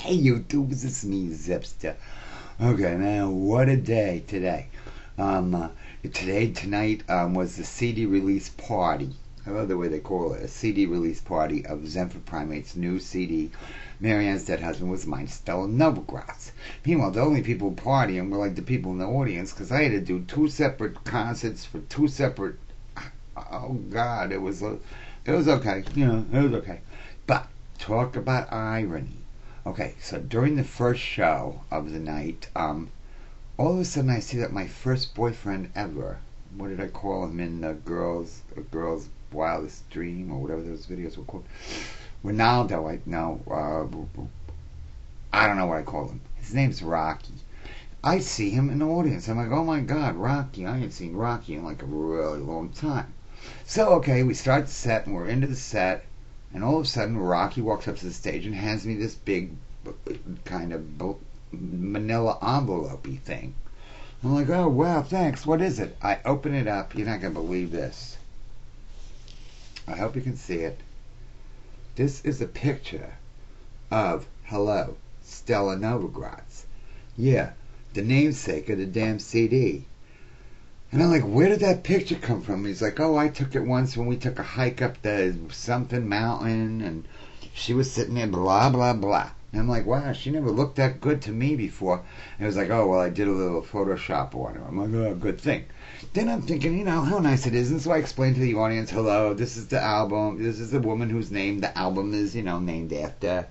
Hey YouTube, this is me, Zipster. Okay, man, what a day today. Um, uh, tonight was the CD release party. I love the way they call it, a CD release party of Zen for Primate's new CD. Marianne's dead husband was mine, Stella Novogratz. Meanwhile, the only people partying were like the people in the audience, because I had to do two separate concerts for two separate. Oh God, it was okay. It was okay. But talk about irony. Okay, so during the first show of the night, all of a sudden I see that my first boyfriend ever, what did I call him in Girl's Wildest Dream, or whatever those videos were called? Ronaldo, I don't know what I called him. His name's Rocky. I see him in the audience. I'm like, oh my God, Rocky. I ain't seen Rocky in like a really long time. So, okay, we start the set, and we're into the set, and all of a sudden, Rocky walks up to the stage and hands me this big kind of manila envelope-y thing. I'm like, oh, wow, thanks. What is it? I open it up. You're not going to believe this. I hope you can see it. This is a picture of, hello, Stella Novogratz. Yeah, the namesake of the damn CD. And I'm like, where did that picture come from? He's like, oh, I took it once when we took a hike up the something mountain, and she was sitting there, blah, blah, blah. And I'm like, wow, she never looked that good to me before. And it was like, oh, well, I did a little Photoshop on her. I'm like, oh, good thing. Then I'm thinking, how nice it is. And so I explained to the audience, hello, this is the album. This is the woman whose name the album is, named after.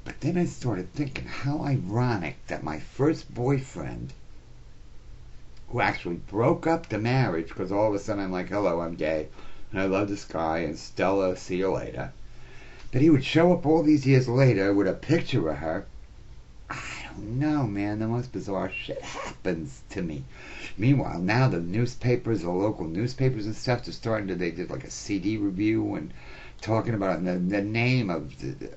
But then I started thinking, how ironic that my first boyfriend, who actually broke up the marriage, because all of a sudden I'm like, hello, I'm gay, and I love this guy, and Stella, see you later, that he would show up all these years later with a picture of her. I don't know, man. The most bizarre shit happens to me. Meanwhile, now the newspapers, the local newspapers and stuff, they did like a CD review and talking about it. And the name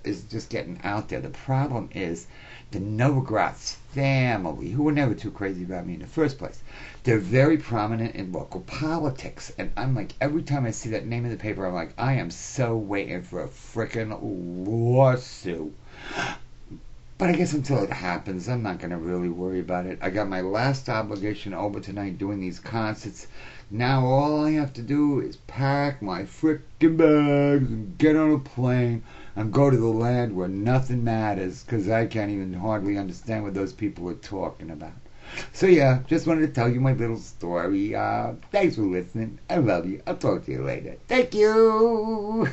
is just getting out there. The problem is the Novogratz family, who were never too crazy about me in the first place. They're very prominent in local politics. And I'm like, every time I see that name in the paper, I'm like, I am so waiting for a frickin' lawsuit. But I guess until it happens, I'm not going to really worry about it. I got my last obligation over tonight doing these concerts. Now all I have to do is pack my frickin' bags and get on a plane and go to the land where nothing matters, because I can't even hardly understand what those people are talking about. So yeah, just wanted to tell you my little story. Thanks for listening. I love you. I'll talk to you later. Thank you.